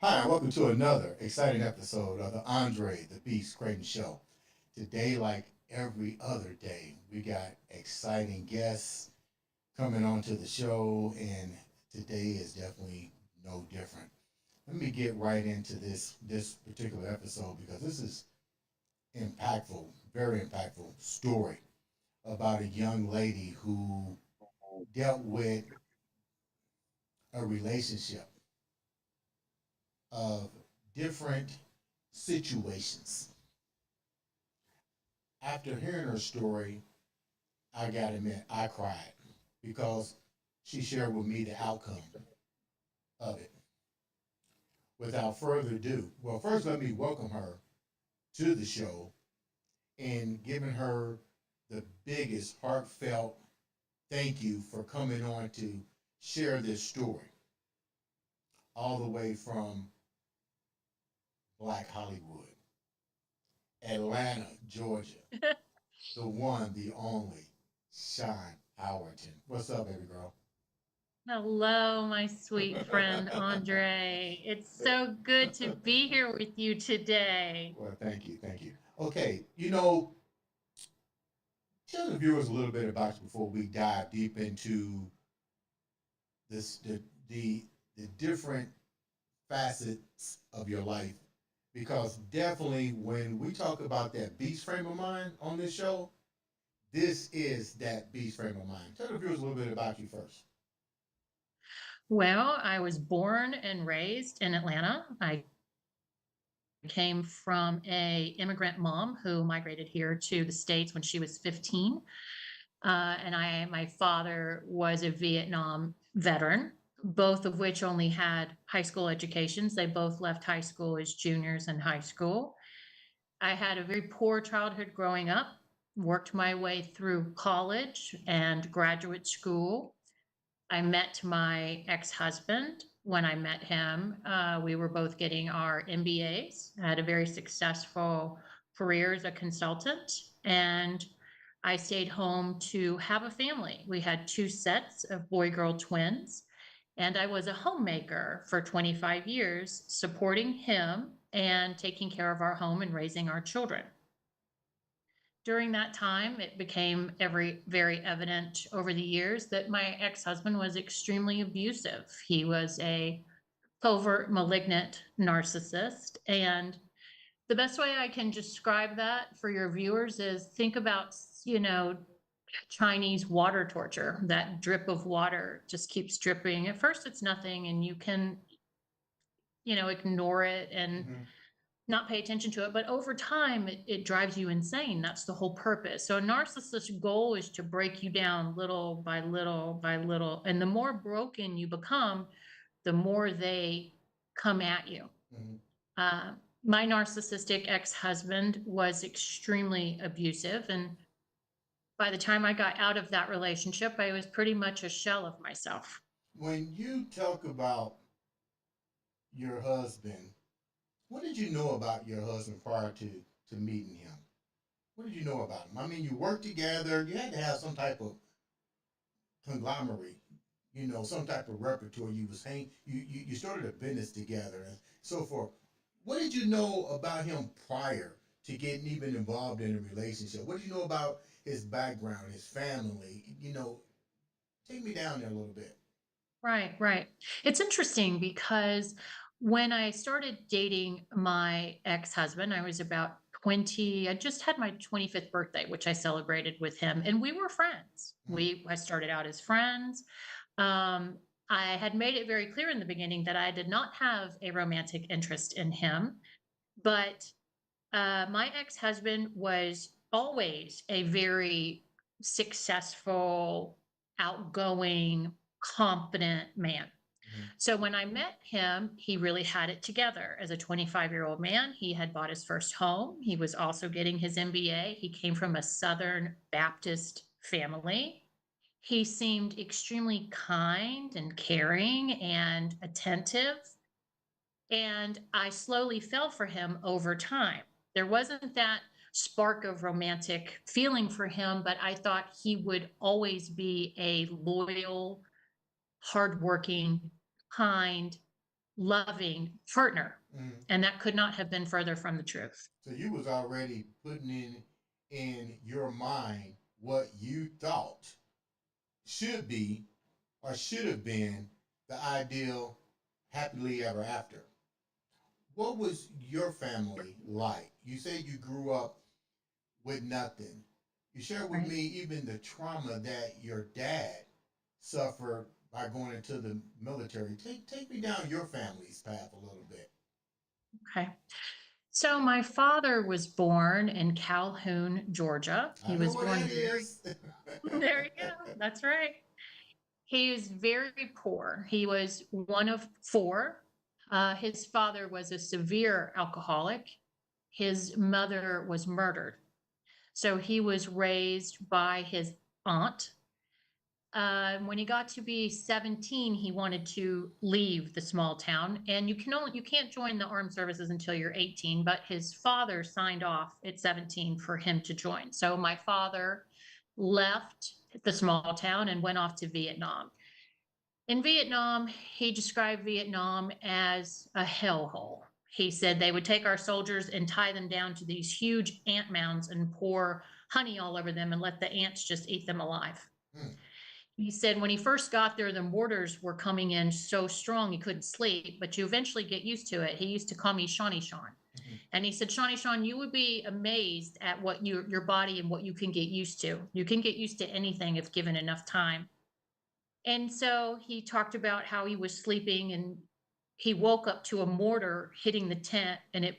Hi, and welcome to another exciting episode of the Andre The Beast Crayton Show. Today, like every other day, we got exciting guests coming onto the show, and today is definitely no different. Let me get right into this particular episode because this is impactful, very impactful story about a young lady who dealt with a relationship of different situations. After hearing her story, I gotta admit, I cried because she shared with me the outcome of it. Without further ado, well, first let me welcome her to the show and giving her the biggest heartfelt thank you for coming on to share this story, all the way from Black Hollywood, Atlanta, Georgia, the one, the only, Shawn Howerton. What's up, baby girl? Hello, my sweet friend Andre. It's so good to be here with you today. Well, thank you, thank you. Okay, tell the viewers a little bit about you before we dive deep into this the different facets of your life. Because definitely when we talk about that beast frame of mind on this show, this is that beast frame of mind. Tell the viewers a little bit about you first. Well, I was born and raised in Atlanta. I came from a immigrant mom who migrated here to the States when she was 15. My father was a Vietnam veteran, both of which only had high school educations. They both left high school as juniors in high school. I had a very poor childhood growing up, worked my way through college and graduate school. I met my ex husband. When I met him, we were both getting our MBAs. I had a very successful career as a consultant, and I stayed home to have a family. We had two sets of boy girl twins, and I was a homemaker for 25 years, supporting him and taking care of our home and raising our children. During that time, it became very evident over the years that my ex-husband was extremely abusive. He was a covert, malignant narcissist. And the best way I can describe that for your viewers is think about, Chinese water torture. That drip of water just keeps dripping. At first, it's nothing, and you can, ignore it and Mm-hmm. not pay attention to it. But over time, it drives you insane. That's the whole purpose. So a narcissist's goal is to break you down little by little by little. And the more broken you become, the more they come at you. Mm-hmm. Uh, my narcissistic ex-husband was extremely abusive. And by the time I got out of that relationship, I was pretty much a shell of myself. When you talk about your husband, what did you know about your husband prior to meeting him? What did you know about him? I mean, you worked together. You had to have some type of conglomerate, some type of repertoire. You started a business together and so forth. What did you know about him prior to getting even involved in a relationship? What did you know about his background, his family? Take me down there a little bit. Right, right. It's interesting because when I started dating my ex-husband, I was about 20. I just had my 25th birthday, which I celebrated with him, and we were friends. Mm-hmm. I started out as friends. Um, I had made it very clear in the beginning that I did not have a romantic interest in him, but my ex-husband was always a very successful, outgoing, confident man. Mm-hmm. So when I met him, he really had it together. As a 25-year-old man, he had bought his first home. He was also getting his MBA. He came from a Southern Baptist family. He seemed extremely kind and caring and attentive. And I slowly fell for him over time. There wasn't that spark of romantic feeling for him, but I thought he would always be a loyal, hardworking, kind, loving partner. Mm. And that could not have been further from the truth. So you was already putting in your mind what you thought should be or should have been the ideal happily ever after. What was your family like? You say you grew up with nothing. You share with Right. me even the trauma that your dad suffered by going into the military. Take me down your family's path a little bit. Okay. So my father was born in Calhoun, Georgia. I He know was what born that is. there you go. That's right. He was very poor. He was one of four. His father was a severe alcoholic. His mother was murdered. So he was raised by his aunt. When he got to be 17, he wanted to leave the small town, and you can't join the armed services until you're 18. But his father signed off at 17 for him to join. So my father left the small town and went off to Vietnam. In Vietnam, he described Vietnam as a hellhole. He said they would take our soldiers and tie them down to these huge ant mounds and pour honey all over them and let the ants just eat them alive. Hmm. He said when he first got there, the mortars were coming in so strong he couldn't sleep, but you eventually get used to it. He used to call me Shawnee Shawn. Mhm. And he said, Shawnee Shawn, you would be amazed at what your body and what you can get used to. You can get used to anything if given enough time. And so he talked about how he was sleeping and he woke up to a mortar hitting the tent and it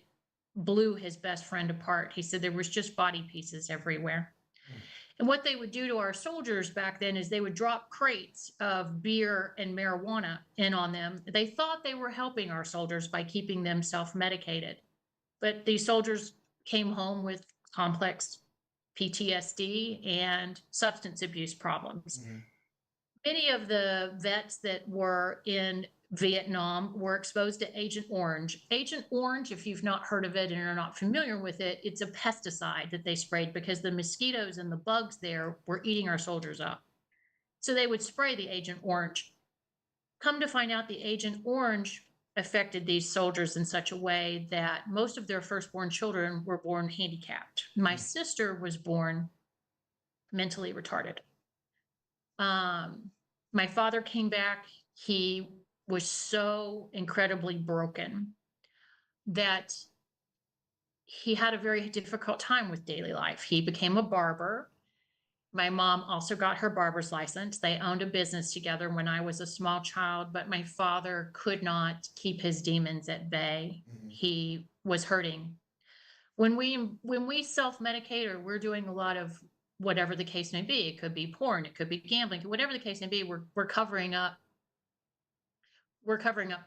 blew his best friend apart. He said there was just body pieces everywhere. Hmm. And what they would do to our soldiers back then is they would drop crates of beer and marijuana in on them. They thought they were helping our soldiers by keeping them self-medicated. But these soldiers came home with complex PTSD and substance abuse problems. Mhm. Many of the vets that were in Vietnam were exposed to Agent Orange. Agent Orange, if you've not heard of it and are not familiar with it, it's a pesticide that they sprayed because the mosquitoes and the bugs there were eating our soldiers up. So they would spray the Agent Orange. Come to find out, the Agent Orange affected these soldiers in such a way that most of their firstborn children were born handicapped. My sister was born mentally retarded. My father came back. He was so incredibly broken that he had a very difficult time with daily life. He became a barber. My mom also got her barber's license. They owned a business together when I was a small child, but my father could not keep his demons at bay. Mhm. He was hurting. When we self-medicate or we're doing a lot of whatever the case may be, it could be porn, it could be gambling, whatever the case may be, we're covering up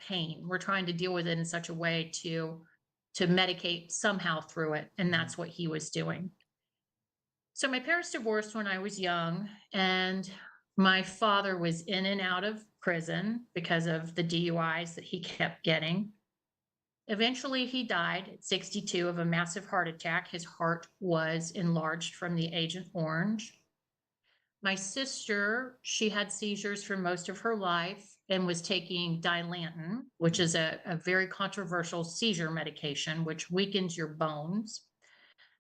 pain. We're trying to deal with it in such a way to medicate somehow through it, and that's what he was doing. So my parents divorced when I was young, and my father was in and out of prison because of the DUIs that he kept getting. Eventually, he died at 62 of a massive heart attack. His heart was enlarged from the Agent Orange. My sister, she had seizures for most of her life and was taking Dilantin, which is a very controversial seizure medication, which weakens your bones.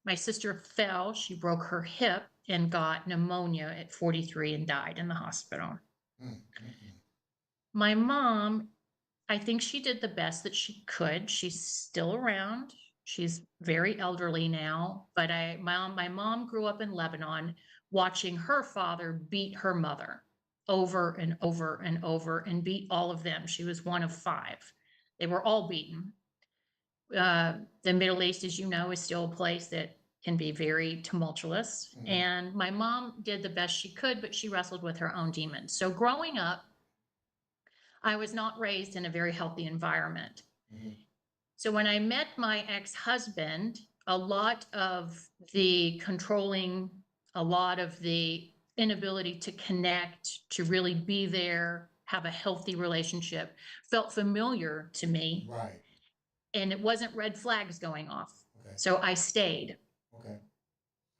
My sister fell, she broke her hip and got pneumonia at 43 and died in the hospital. Mm-hmm. My mom, I think she did the best that she could. She's still around. She's very elderly now, but my mom grew up in Lebanon watching her father beat her mother over and over and over and beat all of them. She was one of five. They were all beaten. The Middle East, as you know, is still a place that can be very tumultuous. Mm-hmm. And my mom did the best she could, but she wrestled with her own demons. So growing up, I was not raised in a very healthy environment. Mm-hmm. So when I met my ex-husband, a lot of the controlling, a lot of the inability to connect, to really be there, have a healthy relationship, felt familiar to me. Right. And it wasn't red flags going off. Okay. So I stayed. Okay.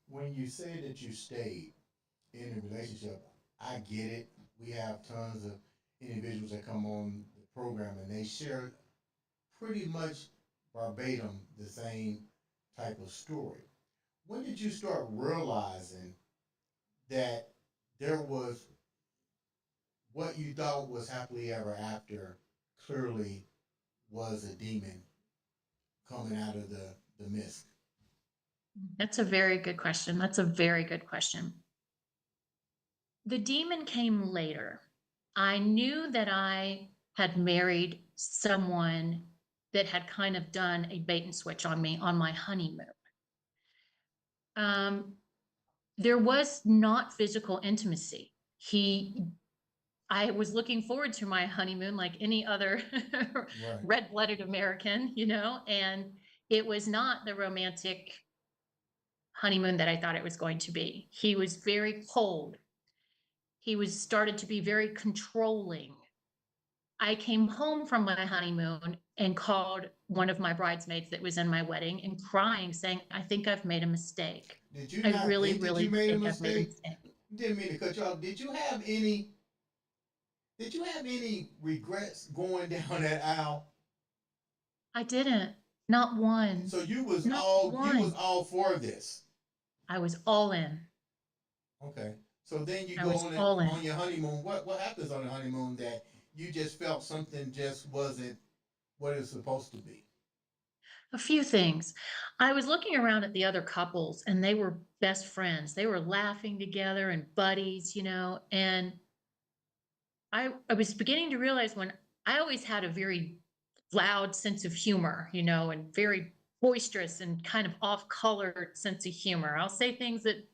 When you say that you stayed in a relationship, I get it. We have tons of individuals that come on the program and they share pretty much verbatim the same type of story. When did you start realizing that there was what you thought was happily ever after clearly was a demon coming out of the mist? That's a very good question. That's a very good question. The demon came later. I knew that I had married someone that had kind of done a bait and switch on me on my honeymoon. Um, there was not physical intimacy. I was looking forward to my honeymoon like any other Right. red-blooded American, and it was not the romantic honeymoon that I thought it was going to be. He was very cold. He was started to be very controlling. I came home from my honeymoon and called one of my bridesmaids that was in my wedding and crying, saying, I think I've made a mistake. Did you I not really, think that you really made a think I've made a mistake? mistake. Didn't mean to cut you off. Did you have any regrets going down that aisle? I didn't. Not one. So Not you was one. all for this. I was all in. Okay. So then you I go was on all in. on your honeymoon. What happens on the honeymoon that you just felt something just wasn't what it's supposed to be? A few things. I was looking around at the other couples and they were best friends. They were laughing together and buddies, and I was beginning to realize when I always had a very loud sense of humor, and very boisterous and kind of off-colored sense of humor. I'll say things that,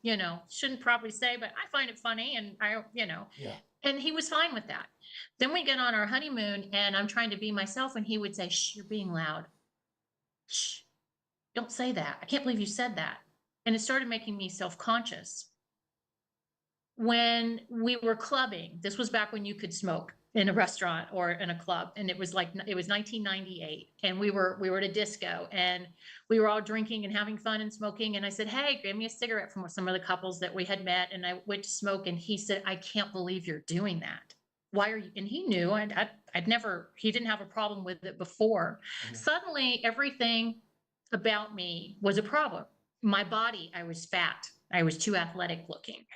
shouldn't probably say, but I find it funny and Yeah. and he was fine with that. Then we get on our honeymoon and I'm trying to be myself and he would say, "Shh, you're being loud. Shh, don't say that. I can't believe you said that." And it started making me self-conscious. When we were clubbing, this was back when you could smoke in a restaurant or in a club, and it was 1998, and we were at a disco, and we were all drinking and having fun and smoking. And I said, "Hey, give me a cigarette," from some of the couples that we had met, and I went to smoke, and he said, "I can't believe you're doing that. Why are you?" And he knew I'd never, he didn't have a problem with it before. Mhm. Suddenly, everything about me was a problem. My body, I was fat. I was too athletic looking.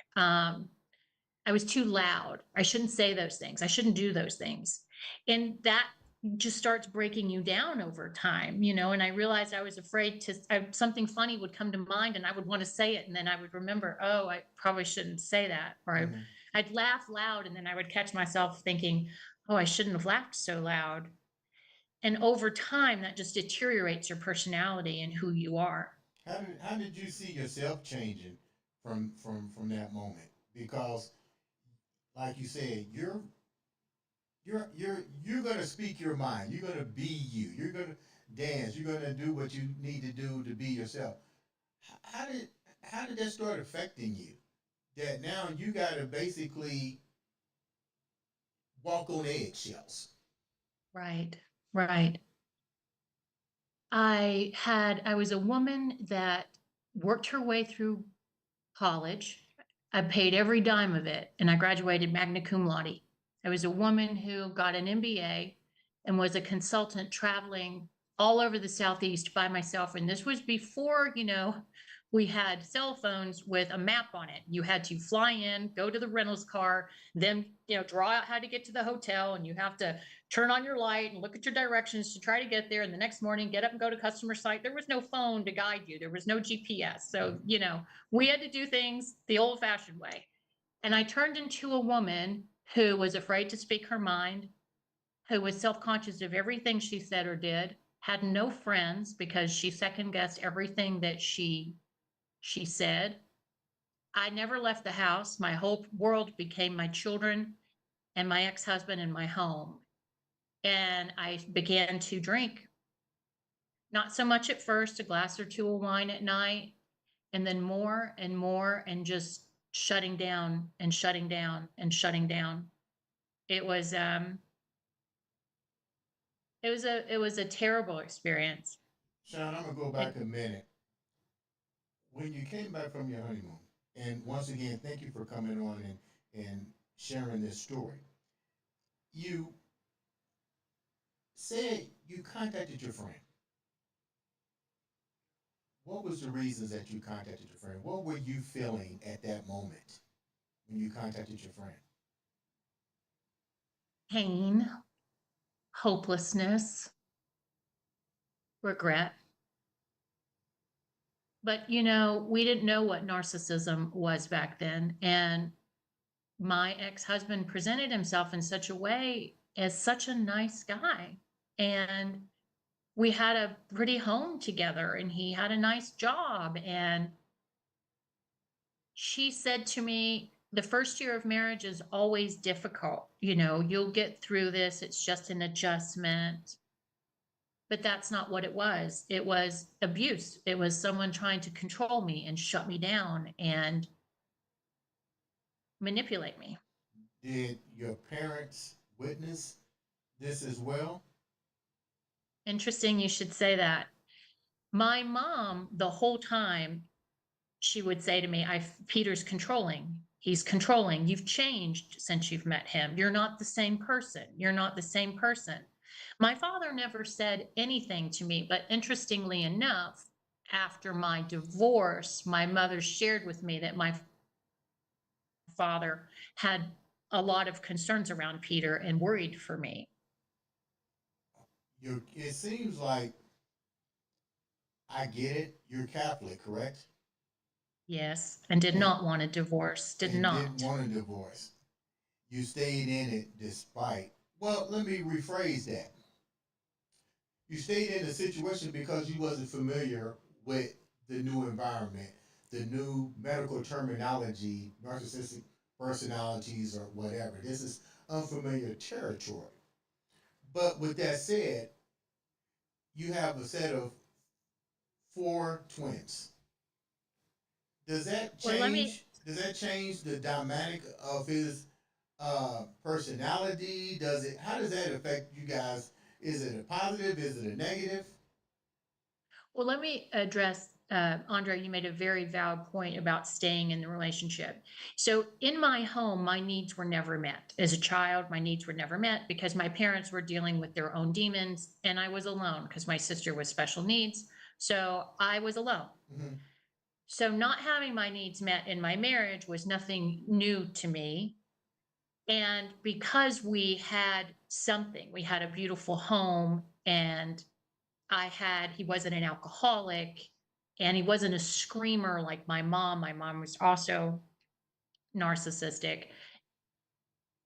I was too loud. I shouldn't say those things. I shouldn't do those things. And that just starts breaking you down over time, and I realized I was afraid something funny would come to mind and I would want to say it. And then I would remember, oh, I probably shouldn't say that. Or Mhm. I'd laugh loud and then I would catch myself thinking, oh, I shouldn't have laughed so loud. And over time, that just deteriorates your personality and who you are. How did you see yourself changing from that moment? Because like you said, you're gonna speak your mind. You're gonna be you. You're gonna dance. You're gonna do what you need to do to be yourself. How did how did that start affecting you? That now you gotta basically walk on eggshells. Right, right. I was a woman that worked her way through college. I paid every dime of it, and I graduated magna cum laude. I was a woman who got an MBA and was a consultant traveling all over the Southeast by myself. And this was before, we had cell phones with a map on it. You had to fly in, go to the rentals car, then, draw out how to get to the hotel, and you have to turn on your light and look at your directions to try to get there. And the next morning, get up and go to customer site. There was no phone to guide you. There was no GPS. So, we had to do things the old fashioned way. And I turned into a woman who was afraid to speak her mind, who was self conscious of everything she said or did, had no friends because she second guessed everything that she said. I never left the house. My whole world became my children and my ex husband and my home. And I began to drink, not so much at first, a glass or two of wine at night, and then more and more, and just shutting down and shutting down and shutting down. It was it was a terrible experience. Shawn, I'm gonna go It, back a minute. When you came back from your honeymoon, and once again, thank you for coming on and sharing this story. You said you contacted your friend. What was the reasons that you contacted your friend? What were you feeling at that moment when you contacted your friend? Pain, hopelessness, regret. But, we didn't know what narcissism was back then. And my ex-husband presented himself in such a way as such a nice guy. And we had a pretty home together and he had a nice job. And she said to me, the first year of marriage is always difficult. You'll get through this. It's just an adjustment. But that's not what it was. It was abuse. It was someone trying to control me and shut me down and manipulate me. Did your parents witness this as well? Interesting you should say that. My mom, the whole time, she would say to me, Peter's controlling. He's controlling. You've changed since you've met him. You're not the same person. You're not the same person. My father never said anything to me, but interestingly enough, after my divorce, my mother shared with me that my father had a lot of concerns around Peter and worried for me. It seems like I get it. You're Catholic, correct? Yes, and did And, not want a divorce. Did and didn't not. want a divorce. You stayed in it despite. Well, let me rephrase that. You stayed in the situation because you wasn't familiar with the new environment, the new medical terminology, narcissistic personalities or whatever. This is unfamiliar territory. But with that said, you have a set of four twins. Does that Well, let me change? Does that change the dynamic of his personality? Does it? How does that affect you guys? Is it a positive? Is it a negative? Well, let me address, Andre, you made a very valid point about staying in the relationship. So in my home, my needs were never met. As a child, my needs were never met because my parents were dealing with their own demons and I was alone because my sister was special needs. So I was alone. Mm-hmm. So not having my needs met in my marriage was nothing new to me. And because we had something, we had a beautiful home and he wasn't an alcoholic and he wasn't a screamer like my mom. My mom was also narcissistic.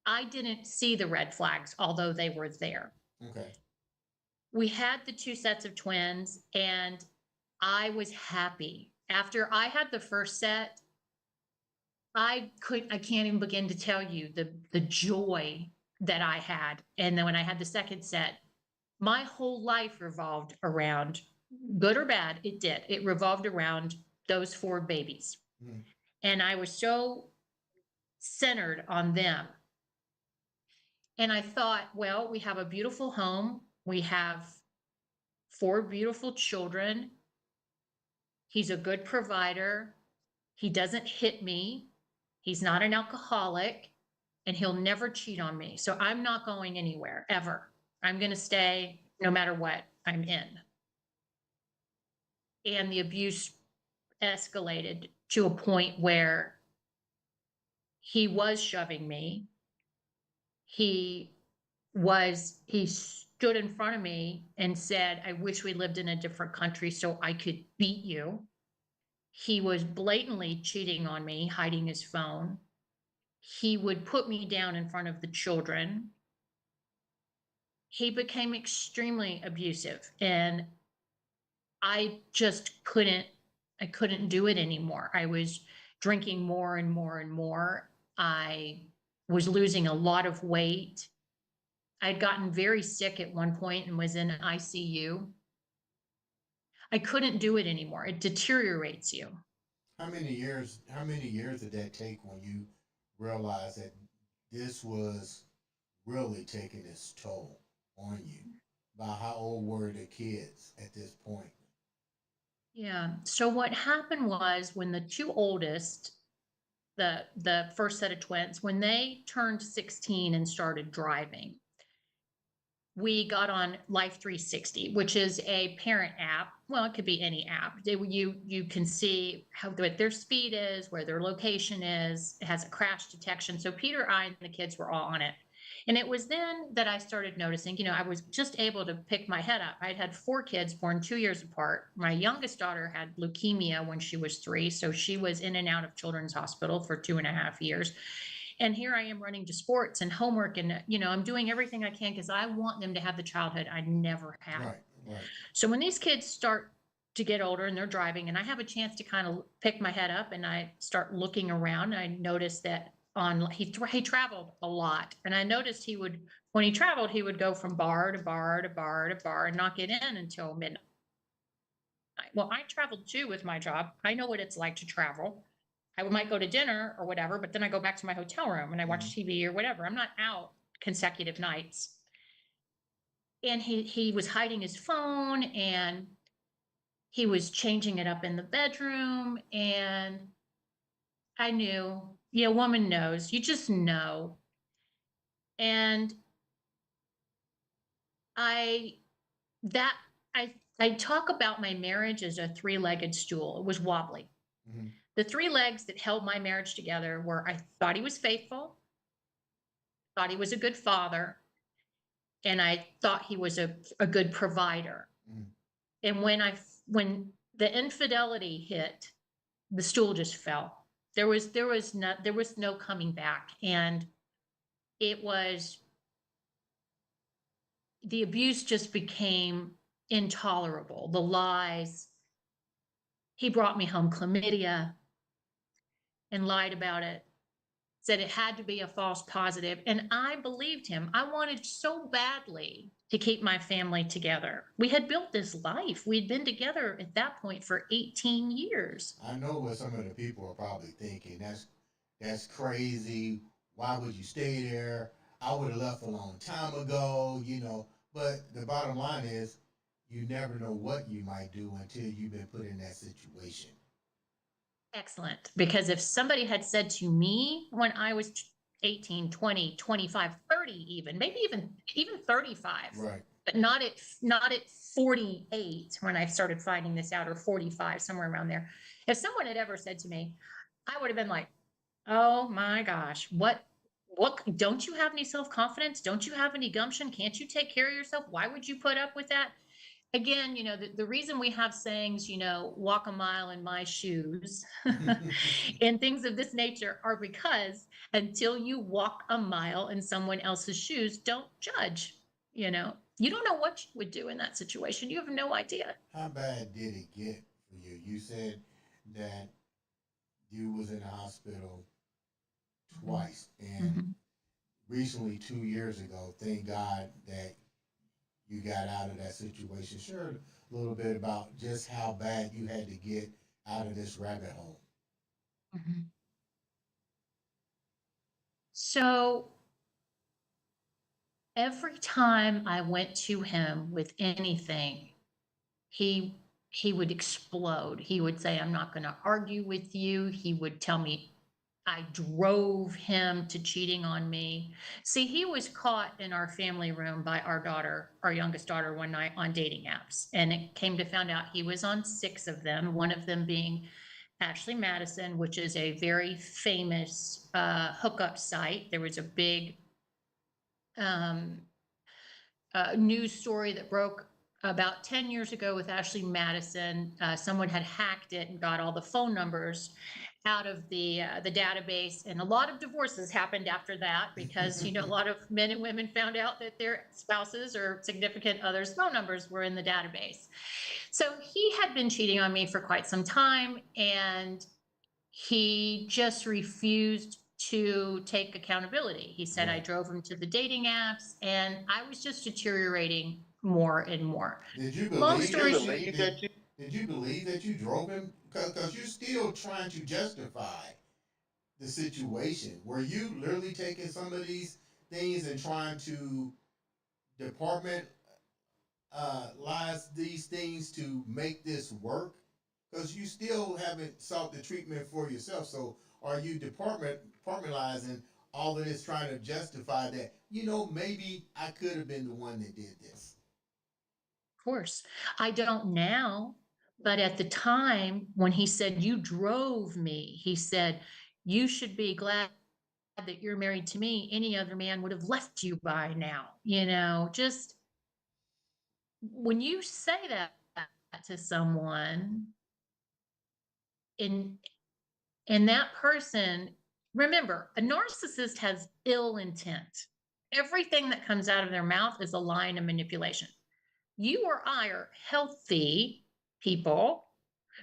I didn't see the red flags, although they were there. Okay. We had the two sets of twins and I was happy. After I had the first set, I can't even begin to tell you the joy that I had. And then when I had the second set, my whole life revolved around, good or bad, it did. It revolved around those four babies. Mm-hmm. And I was so centered on them. And I thought, well, we have a beautiful home. We have four beautiful children. He's a good provider. He doesn't hit me. He's not an alcoholic and he'll never cheat on me. So I'm not going anywhere ever. I'm going to stay no matter what I'm in. And the abuse escalated to a point where he was shoving me. He stood in front of me and said, I wish we lived in a different country so I could beat you. He was blatantly cheating on me, hiding his phone. He would put me down in front of the children. He became extremely abusive and I just couldn't do it anymore. I was drinking more and more and more. I was losing a lot of weight. I'd gotten very sick at one point and was in ICU. I couldn't do it anymore. It deteriorates you. How many years? How many years did that take when you realized that this was really taking its toll on you? By how old were the kids at this point? Yeah. So what happened was when the two oldest, the first set of twins, when they turned 16 and started driving, we got on Life 360, which is a parent app. Well, it could be any app. You can see what their speed is, where their location is. It has a crash detection. So Peter, I, and the kids were all on it. And it was then that I started noticing, I was just able to pick my head up. I'd had 4 kids born 2 years apart. My youngest daughter had leukemia when she was 3. So she was in and out of Children's Hospital for 2.5 years. And here I am running to sports and homework, and I'm doing everything I can because I want them to have the childhood I never had. Right. So when these kids start to get older and they're driving, and I have a chance to kind of pick my head up and I start looking around, and I noticed that he traveled a lot, and I noticed when he traveled, he would go from bar to bar to bar to bar and not get in until midnight. Well, I traveled too with my job. I know what it's like to travel. I might go to dinner or whatever, but then I go back to my hotel room and I watch TV or whatever. I'm not out consecutive nights. And he was hiding his phone, and he was changing it up in the bedroom. And I knew, woman knows, you just know. And I talk about my marriage as a 3-legged stool. It was wobbly. Mm-hmm. The 3 legs that held my marriage together were, I thought he was faithful, thought he was a good father, and I thought he was a good provider. Mm. And when the infidelity hit, the stool just fell. There was no coming back. And the abuse just became intolerable. The lies. He brought me home chlamydia and lied about it, said it had to be a false positive. And I believed him. I wanted so badly to keep my family together. We had built this life. We'd been together at that point for 18 years. I know what some of the people are probably thinking. That's crazy. Why would you stay there? I would have left a long time ago, But the bottom line is, you never know what you might do until you've been put in that situation. Excellent. Because if somebody had said to me when I was 18, 20, 25, 30 even, maybe even 35. Right. But not at 48 when I started finding this out, or 45, somewhere around there. If someone had ever said to me, I would have been like, oh my gosh, what, don't you have any self-confidence? Don't you have any gumption? Can't you take care of yourself? Why would you put up with that? Again, the reason we have sayings, walk a mile in my shoes and things of this nature are because until you walk a mile in someone else's shoes, don't judge. You don't know what you would do in that situation. You have no idea. How bad did it get for you? You said that you was in the hospital twice, and recently, 2 years ago, thank God that you got out of that situation. Share a little bit about just how bad you had to get out of this rabbit hole. Mm-hmm. So every time I went to him with anything, he would explode. He would say, I'm not going to argue with you. He would tell me I drove him to cheating on me. See, he was caught in our family room by our youngest daughter, one night on dating apps. And it came to find out he was on 6 of them, one of them being Ashley Madison, which is a very famous hookup site. There was a big news story that broke about 10 years ago with Ashley Madison. Someone had hacked it and got all the phone numbers out of the database, and a lot of divorces happened after that because a lot of men and women found out that their spouses or significant others' phone numbers were in the database. So he had been cheating on me for quite some time, and he just refused to take accountability. He said, I drove him to the dating apps, and I was just deteriorating more and more. Did you believe that you drove him? Because you're still trying to justify the situation. Were you literally taking some of these things and trying to departmentalize these things to make this work? Because you still haven't sought the treatment for yourself. So are you departmentalizing all of this trying to justify that, maybe I could have been the one that did this. Of course. I don't now, but at the time when he said, "You drove me," he said, "You should be glad that you're married to me. Any other man would have left you by now." Just when you say that to someone, in and that person, remember, a narcissist has ill intent. Everything that comes out of their mouth is a lie and a manipulation. You or I are healthy people.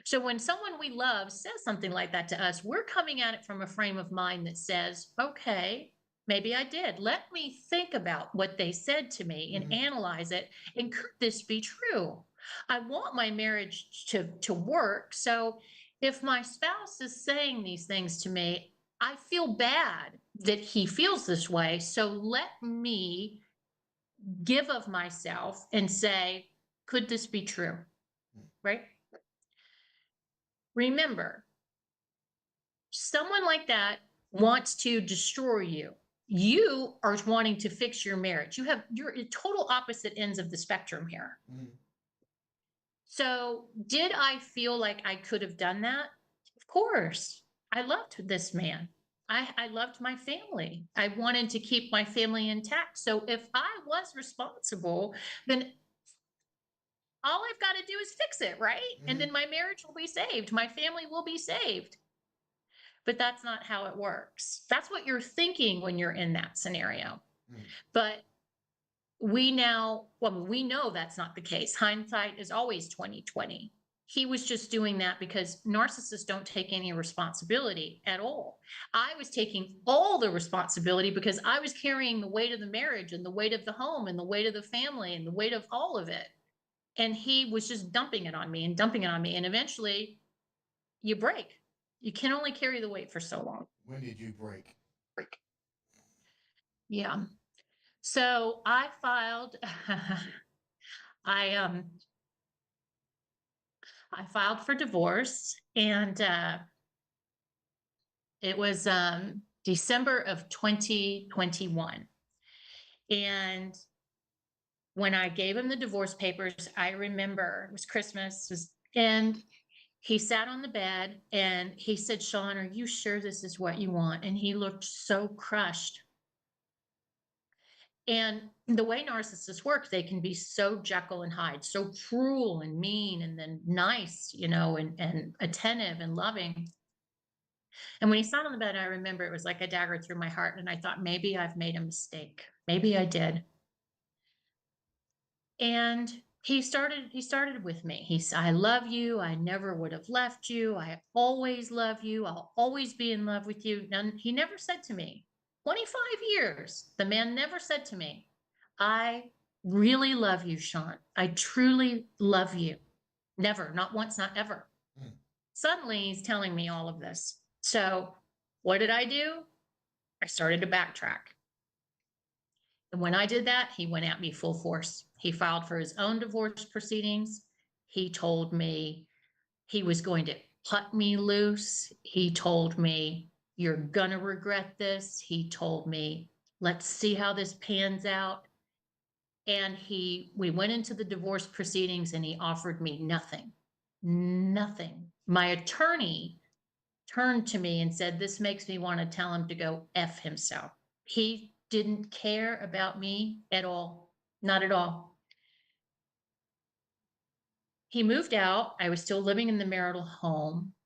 So when someone we love says something like that to us, we're coming at it from a frame of mind that says, okay, maybe I did. Let me think about what they said to me and analyze it. And could this be true? I want my marriage to work. So if my spouse is saying these things to me, I feel bad that he feels this way. So let me give of myself and say, could this be true? Right? Remember, someone like that wants to destroy you. You are wanting to fix your marriage. You're at total opposite ends of the spectrum here. So, did I feel like I could have done that? Of course. I loved this man. I loved my family. I wanted to keep my family intact. So, if I was responsible, then all I've got to do is fix it, right? And then my marriage will be saved. My family will be saved. But that's not how it works. That's what you're thinking when you're in that scenario. But we know that's not the case. Hindsight is always 2020. He was just doing that because narcissists don't take any responsibility at all. I was taking all the responsibility because I was carrying the weight of the marriage and the weight of the home and the weight of the family and the weight of all of it. And he was just dumping it on me and dumping it on me. And eventually you break. You can only carry the weight for so long. When did you break? Yeah. So I filed I I filed for divorce, and it was December of 2021. And when I gave him the divorce papers, I remember it was Christmas, and he sat on the bed and he said, "Shawn, are you sure this is what you want?" And he looked so crushed. And the way narcissists work, they can be so Jekyll and Hyde, so cruel and mean, and then nice, and attentive and loving. And when he sat on the bed, I remember it was like a dagger through my heart. And I thought, maybe I've made a mistake. Maybe I did. And he started with me. He said, "I love you. I never would have left you. I always love you. I'll always be in love with you." And he never said to me, 25 years, the man never said to me, "I really love you, Shawn. I truly love you." Never, not once, not ever. Suddenly he's telling me all of this. So what did I do? I started to backtrack. And when I did that, he went at me full force. He filed for his own divorce proceedings. He told me he was going to cut me loose. He told me, "You're going to regret this." He told me, "Let's see how this pans out." And we went into the divorce proceedings and he offered me nothing. Nothing. My attorney turned to me and said, "This makes me want to tell him to go F himself." He didn't care about me at all. Not at all. He moved out. I was still living in the marital home.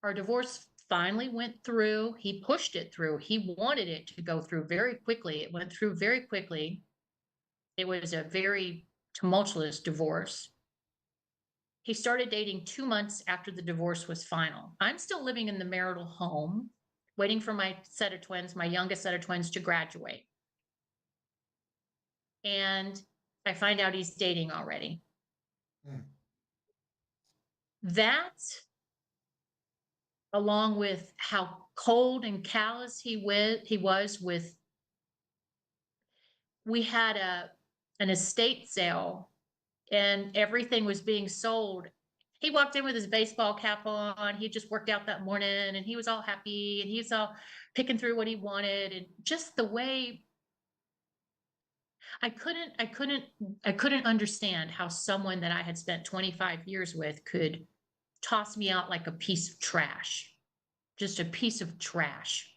Our divorce finally went through. He pushed it through. He wanted it to go through very quickly. It went through very quickly. It was a very tumultuous divorce. He started dating 2 months after the divorce was final. I'm still living in the marital home, waiting for my set of twins, my youngest set of twins, to graduate. And I find out he's dating already. That, along with how cold and callous he was with, we had an estate sale and everything was being sold. he walked in with his baseball cap on. He just worked out that morning and he was all happy and he's all picking through what he wanted. And just the way I couldn't understand how someone that I had spent 25 years with could toss me out like a piece of trash, just a piece of trash.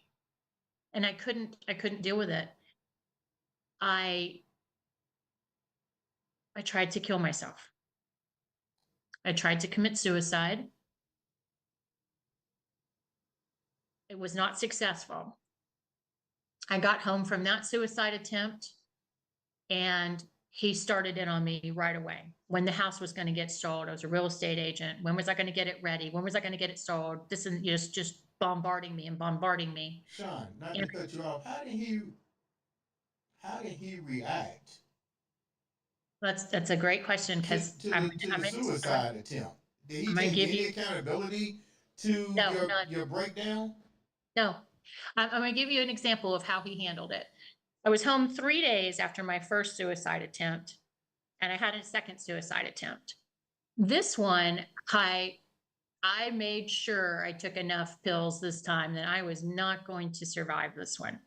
And I couldn't deal with it. I tried to kill myself. I tried to commit suicide. It was not successful. I got home from that suicide attempt and he started in on me right away. When the house was going to get sold, I was a real estate agent. When was I going to get it ready? When was I going to get it sold? This and just bombarding me and bombarding me. Shawn, not to And cut you off, how did he react that's a great question because to the suicide attempt? Did he I'm going to take give any you accountability to no, none. your breakdown? No, I'm going to give you an example of how he handled it. I was home 3 days after my first suicide attempt, and I had a second suicide attempt. This one, I made sure I took enough pills this time that I was not going to survive this one.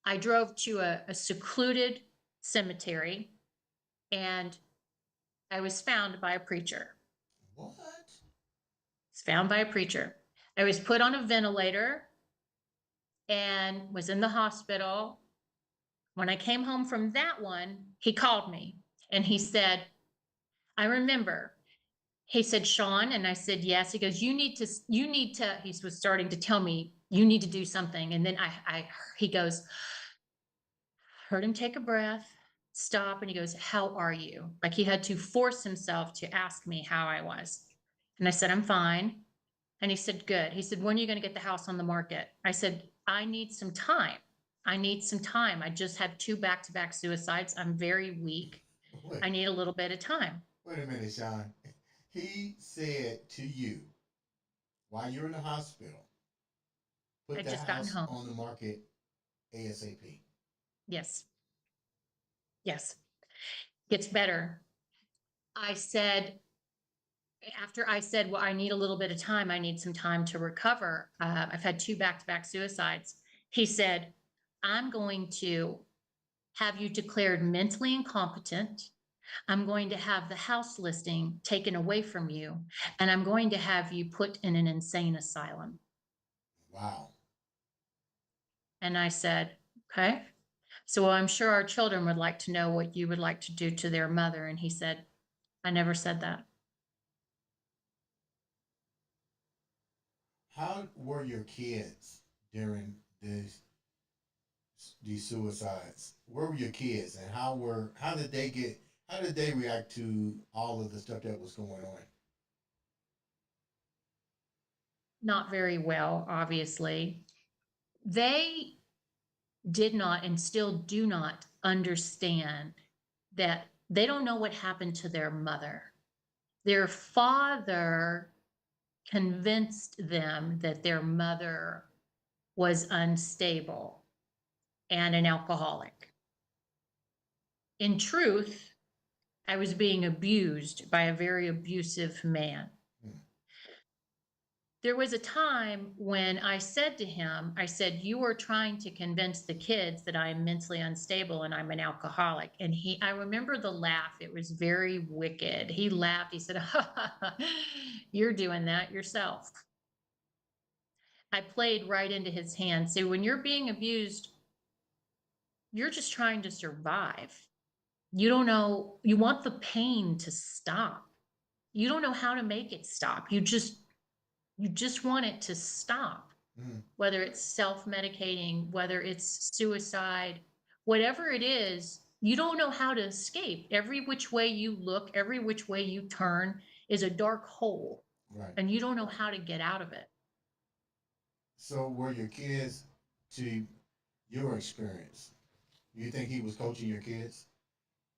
I drove to a secluded cemetery, and I was found by a preacher. What? Was found by a preacher. I was put on a ventilator and was in the hospital. When I came home from that one, he called me and he said, I remember. He said, Shawn, and I said, yes. He goes, you need to, he was starting to tell me, you need to do something. And then he goes, heard him take a breath, stop. And he goes, how are you? Like he had to force himself to ask me how I was. And I said, I'm fine. And he said, good. He said, when are you going to get the house on the market? I said, I need some time. I need some time. I just had 2 back-to-back suicides. I'm very weak. Wait, I need a little bit of time. wait a minute, Shawn. He said to you while you're in the hospital, put I'd the just gotten house home. on the market ASAP. Yes. Yes. Gets better. I said, after I said, well, I need a little bit of time. I need some time to recover. I've had 2 back-to-back suicides. He said, I'm going to have you declared mentally incompetent. I'm going to have the house listing taken away from you, and I'm going to have you put in an insane asylum. Wow. And I said, okay. So I'm sure our children would like to know what you would like to do to their mother. And he said, I never said that. How were your kids during these suicides? Where were your kids, and how did they react to all of the stuff that was going on? Not very well, obviously. They did not and still do not understand that they don't know what happened to their mother. Their father convinced them that their mother was unstable and an alcoholic. In truth, I was being abused by a very abusive man. There was a time when I said to him, I said, you are trying to convince the kids that I am mentally unstable and I'm an alcoholic. And I remember the laugh. It was very wicked. He laughed. He said, you're doing that yourself. I played right into his hands. So when you're being abused, you're just trying to survive. You don't know, you want the pain to stop. You don't know how to make it stop. You just want it to stop, whether it's self-medicating, whether it's suicide, whatever it is, you don't know how to escape. Every which way you look, every which way you turn is a dark hole. Right. And you don't know how to get out of it. So were your kids, to your experience, you think he was coaching your kids?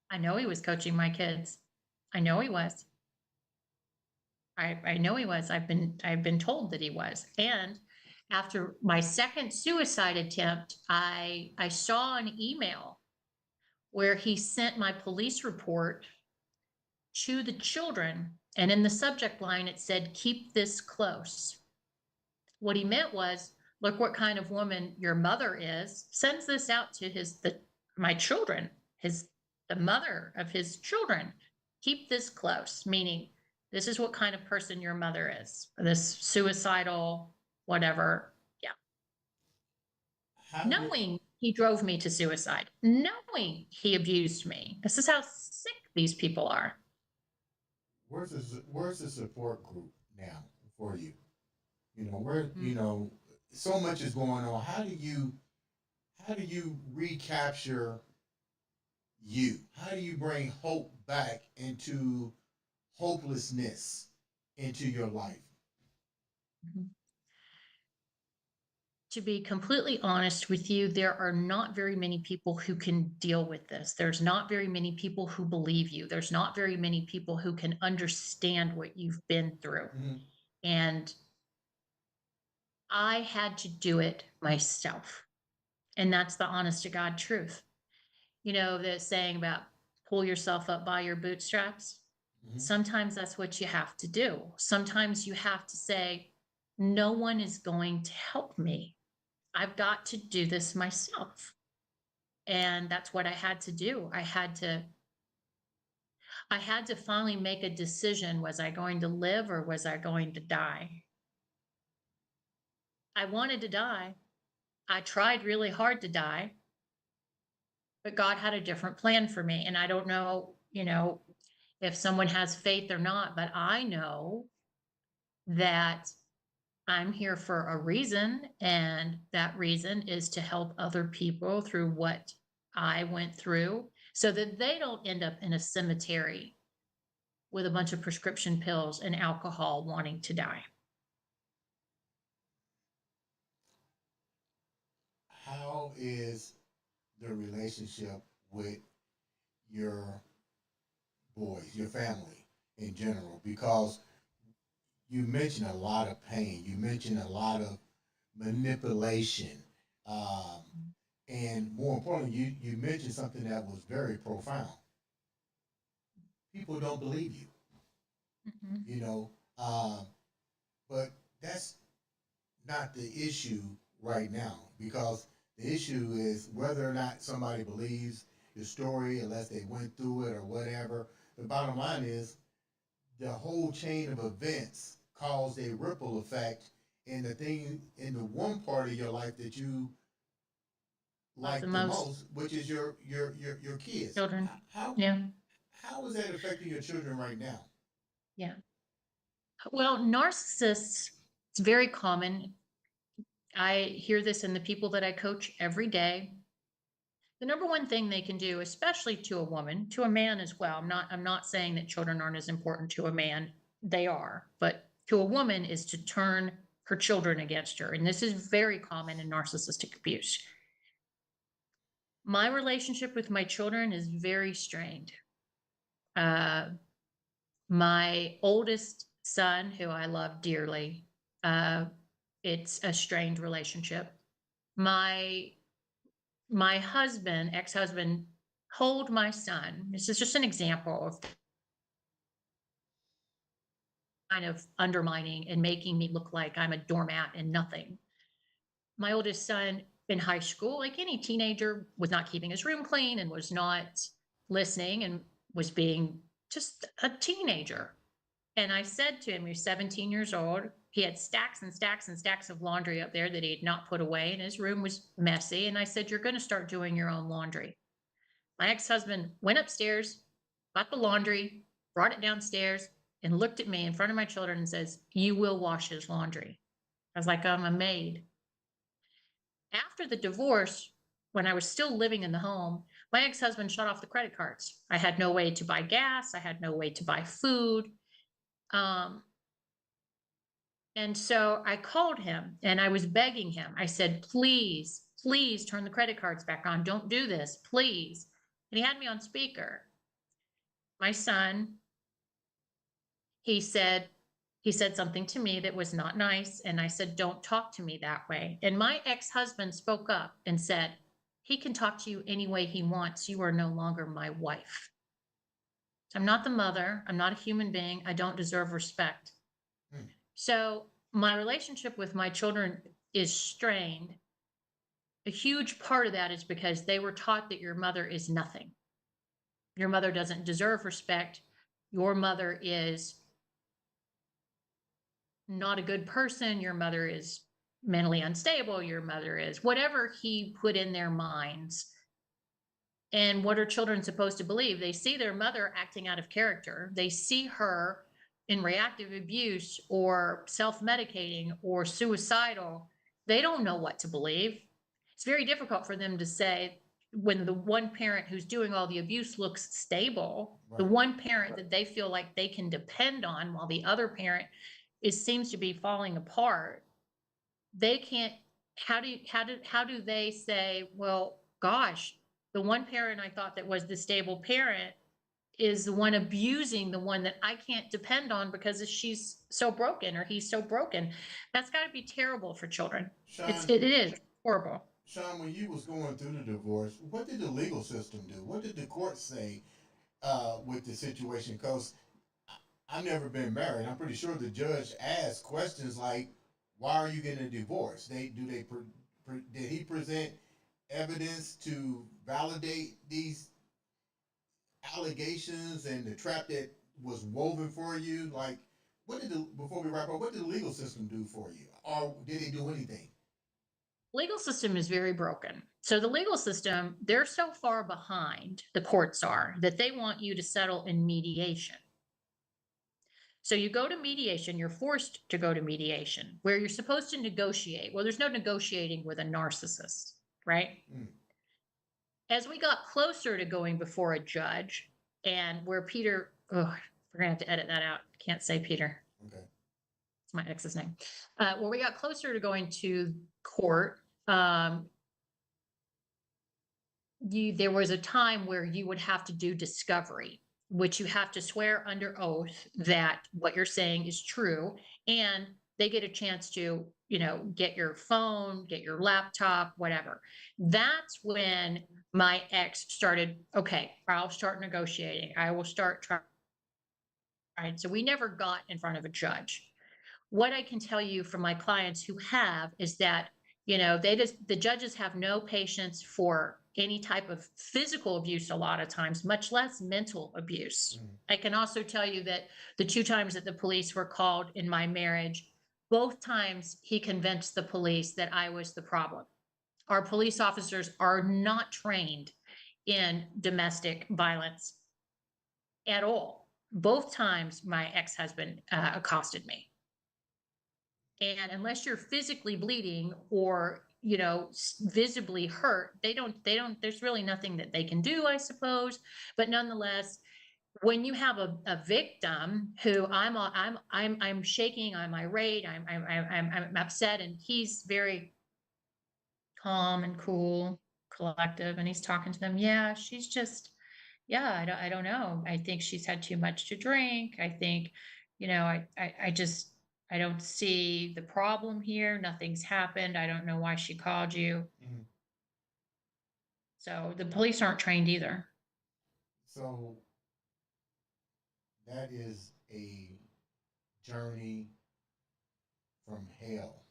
I know he was coaching my kids. I know he was. I know he was. I've been told that he was. And after my second suicide attempt, I saw an email where he sent my police report to the children And in the subject line, it said, "Keep this close." What he meant was, look what kind of woman your mother is. Sends this out to my children, the mother of his children. Keep this close, meaning this is what kind of person your mother is. This suicidal, whatever. Yeah. How did, Knowing he drove me to suicide, knowing he abused me. This is how sick these people are. where's the support group now for you? Where, so much is going on. How do you recapture you? How do you bring hope back into hopelessness into your life? Mhm. To be completely honest with you, there are not very many people who can deal with this. There's not very many people who believe you. There's not very many people who can understand what you've been through. Mm-hmm. And I had to do it myself. And that's the honest to God truth. The saying about pull yourself up by your bootstraps. Mm-hmm. Sometimes that's what you have to do. Sometimes you have to say, no one is going to help me. I've got to do this myself. And that's what I had to do. I had to finally make a decision. Was I going to live or was I going to die? I wanted to die. I tried really hard to die, but God had a different plan for me. And I don't know, if someone has faith or not, but I know that I'm here for a reason, and that reason is to help other people through what I went through so that they don't end up in a cemetery with a bunch of prescription pills and alcohol wanting to die. How is the relationship with your boys, your family in general? Because you mentioned a lot of pain, you mentioned a lot of manipulation, um, and more importantly, you mentioned something that was very profound. People don't believe you, Mhm. you know, um, but that's not the issue right now because the issue is whether or not somebody believes your story unless they went through it or whatever. The bottom line is the whole chain of events caused a ripple effect in the one part of your life that you Love the like the most most, which is your kids. children. How Yeah. how is that affecting your children right now? Yeah. Well, narcissists, it's very common. I hear this in the people that I coach every day. The number one thing they can do, especially to a woman, to a man as well. I'm not saying that children aren't as important to a man. They are, but to a woman is to turn her children against her. And this is very common in narcissistic abuse. My relationship with my children is very strained. Uh, my oldest son, who I love dearly, uh, it's a strained relationship. My husband, ex-husband, told my son, this is just an example of kind of undermining and making me look like I'm a doormat and nothing. My oldest son in high school, like any teenager, was not keeping his room clean and was not listening and was being just a teenager. And I said to him, he was 17 years old. He had stacks and stacks and stacks of laundry up there that he had not put away, and his room was messy. And I said, you're going to start doing your own laundry. My ex-husband went upstairs, got the laundry, brought it downstairs, and looked at me in front of my children and says, you will wash his laundry. I was like, I'm a maid. After the divorce, when I was still living in the home, my ex-husband shut off the credit cards. I had no way to buy gas. I had no way to buy food. Um, and so I called him and I was begging him. I said, please, please turn the credit cards back on. Don't do this, please. And he had me on speaker. My son, he said, something to me that was not nice. And I said, don't talk to me that way. And my ex-husband spoke up and said, he can talk to you any way he wants. You are no longer my wife. I'm not the mother. I'm not a human being. I don't deserve respect. Hmm. So my relationship with my children is strained. A huge part of that is because they were taught that your mother is nothing. Your mother doesn't deserve respect. Your mother is not a good person. Your mother is mentally unstable. Your mother is whatever he put in their minds. And what are children supposed to believe? They see their mother acting out of character. They see her in reactive abuse or self-medicating or suicidal. They don't know what to believe. It's very difficult for them to say when the one parent who's doing all the abuse looks stable, the Right. one parent that they feel like they can depend on while the other parent seems to be falling apart. They can't, how do they say, well, gosh, the one parent I thought that was the stable parent is the one abusing the one that I can't depend on because she's so broken or he's so broken. That's got to be terrible for children. Shawn, It is horrible. Shawn, when you was going through the divorce, what did the legal system do? What did the court say with the situation? Because I've never been married. I'm pretty sure the judge asked questions like, "Why are you getting a divorce?" Did he present evidence to validate these allegations and the trap that was woven for you? Like, before we wrap up, what did the legal system do for you, or did it do anything? Legal system is very broken. So the legal system, they're so far behind, the courts are, that they want you to settle in mediation. So you go to mediation, you're forced to go to mediation where you're supposed to negotiate. Well, there's no negotiating with a narcissist, right? Mm. As we got closer to going before a judge and where Peter, oh, we're gonna have to edit that out. Can't say Peter. Okay. It's my ex's name. Where we got closer to going to court, there was a time where you would have to do discovery, which you have to swear under oath that what you're saying is true, and they get a chance to, get your phone, get your laptop, whatever. That's when my ex started, okay, I'll start negotiating. I will start trying. So we never got in front of a judge. What I can tell you from my clients who have is that, the judges have no patience for any type of physical abuse a lot of times, much less mental abuse. Mm. I can also tell you that the 2 times that the police were called in my marriage, both times he convinced the police that I was the problem. Our police officers are not trained in domestic violence at all. Both times my ex-husband accosted me. And unless you're physically bleeding or, visibly hurt, there's really nothing that they can do, I suppose. But nonetheless, when you have a victim who I'm shaking, I'm irate, I'm upset, and he's very calm and cool, collective, and he's talking to them. Yeah, she's just, yeah, I don't know. I think she's had too much to drink. I think, I just, I don't see the problem here. Nothing's happened. I don't know why she called you. Mm. So the police aren't trained either. So that is a journey from hell.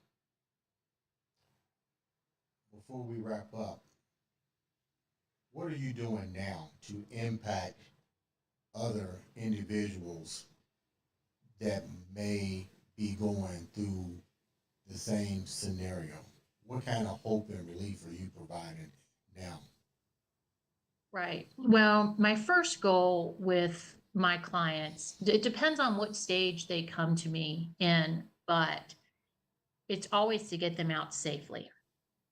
Before we wrap up, what are you doing now to impact other individuals that may be going through the same scenario? What kind of hope and relief are you providing now? Right. Well, my first goal with my clients, it depends on what stage they come to me in, but it's always to get them out safely.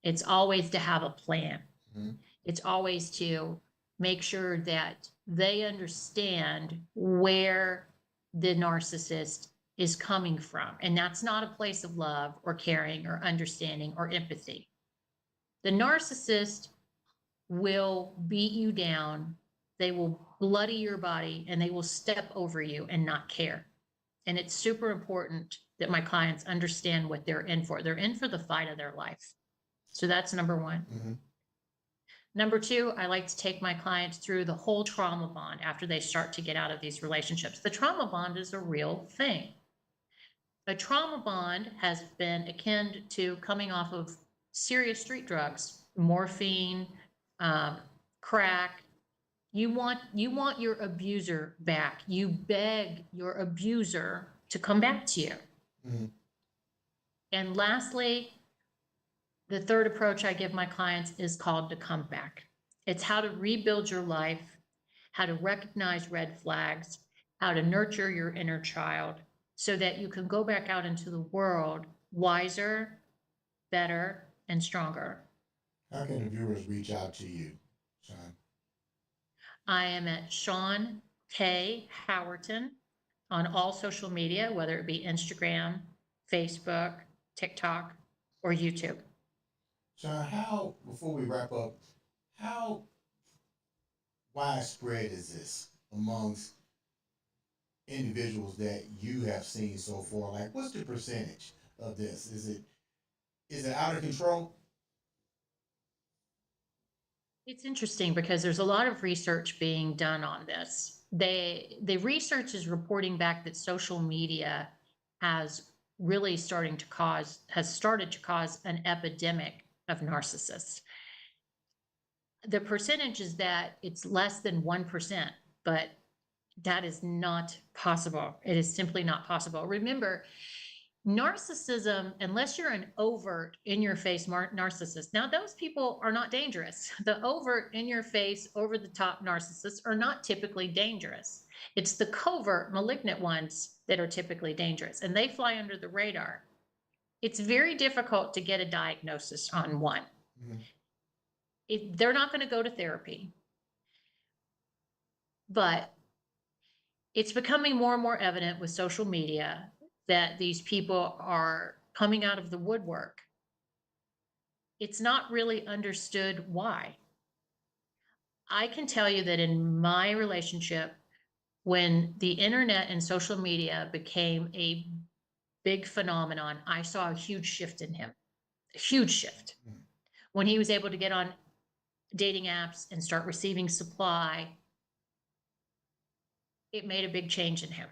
It's always to have a plan. Mm-hmm. It's always to make sure that they understand where the narcissist is coming from. And that's not a place of love or caring or understanding or empathy. The narcissist will beat you down. They will bloody your body and they will step over you and not care. And it's super important that my clients understand what they're in for. They're in for the fight of their life. So that's number one. Mm-hmm. Number two, I like to take my clients through the whole trauma bond after they start to get out of these relationships. The trauma bond is a real thing. A trauma bond has been akin to coming off of serious street drugs, morphine, crack. You want your abuser back. You beg your abuser to come back to you. Mhm. And lastly, the third approach I give my clients is called the comeback. It's how to rebuild your life, how to recognize red flags, how to nurture your inner child so that you can go back out into the world wiser, better, and stronger. How can the viewers reach out to you, Shawn? I am at Shawn K. Howerton on all social media, whether it be Instagram, Facebook, TikTok, or YouTube. Shawn, how, before we wrap up, how widespread is this amongst individuals that you have seen so far? Like, what's the percentage of this? Is it out of control? It's interesting because there's a lot of research being done on this. The research is reporting back that social media has started to cause an epidemic of narcissists. The percentage is that it's less than 1%, but that is not possible. It is simply not possible. Remember, narcissism, unless you're an overt in your face narcissist, now those people are not dangerous. The overt in your face, over the top narcissists are not typically dangerous. It's the covert malignant ones that are typically dangerous, and they fly under the radar. It's very difficult to get a diagnosis on one. Mm-hmm. They're not going to go to therapy, but it's becoming more and more evident with social media that these people are coming out of the woodwork. It's not really understood why. I can tell you that in my relationship, when the internet and social media became a big phenomenon, I saw a huge shift in him, a huge shift. Mm-hmm. When he was able to get on dating apps and start receiving supply, it made a big change in him.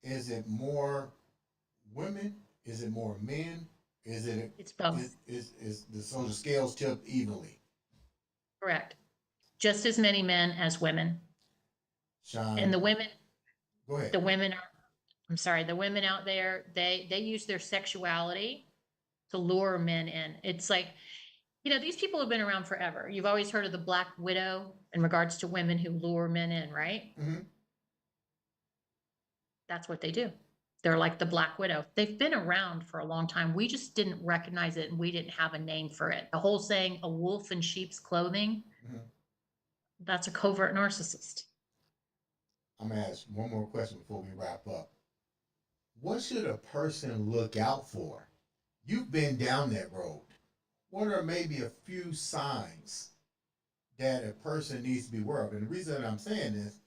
Is it more women? Is it more men? It's both. Is the social scales tipped evenly? Correct. Just as many men as women. Shawn, And the women, go ahead. the women are, I'm sorry, the women out there, they use their sexuality to lure men in. It's like, these people have been around forever. You've always heard of the Black Widow in regards to women who lure men in, right? Mm-hmm. That's what they do. They're like the Black Widow. They've been around for a long time. We just didn't recognize it and we didn't have a name for it. The whole saying, a wolf in sheep's clothing, Mm-hmm. that's a covert narcissist. I'm gonna ask one more question before we wrap up. What should a person look out for? You've been down that road. What are maybe a few signs that a person needs to be aware of? And the reason that I'm saying this,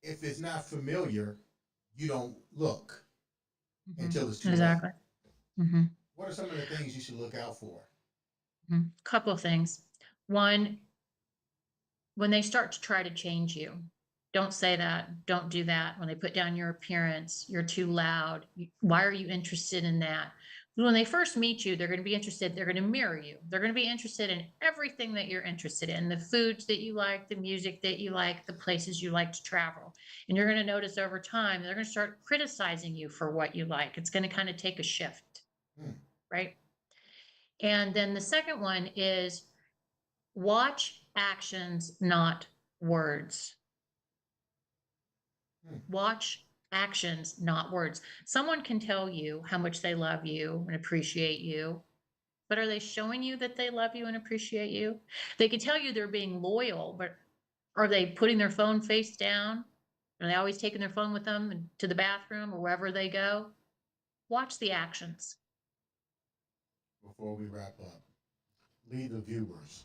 if it's not familiar, you don't look until it's too Exactly. late. Mm-hmm. What are some of the things you should look out for? Couple of things. One, when they start to try to change you, don't say that, don't do that. When they put down your appearance, you're too loud. Why are you interested in that? When they first meet you, they're going to be interested. They're going to mirror you. They're going to be interested in everything that you're interested in, the foods that you like, the music that you like, the places you like to travel. And you're going to notice over time, they're going to start criticizing you for what you like. It's going to kind of take a shift, right? And then the second one is watch actions, not words. Watch actions, not words. Someone can tell you how much they love you and appreciate you, but are they showing you that they love you and appreciate you? They can tell you they're being loyal, but are they putting their phone face down? Are they always taking their phone with them to the bathroom or wherever they go? Watch the actions. Before we wrap up, leave the viewers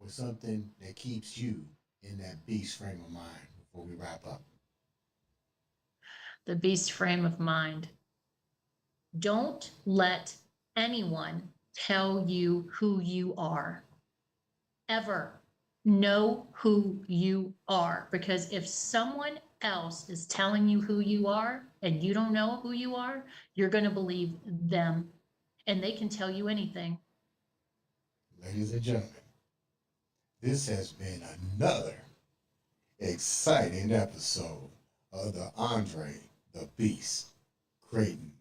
with something that keeps you in that beast frame of mind before we wrap up. The beast frame of mind. Don't let anyone tell you who you are. ever know who you are, because if someone else is telling you who you are and you don't know who you are, you're going to believe them, and they can tell you anything. Ladies and gentlemen, this has been another exciting episode of the Andre the Beast Crayton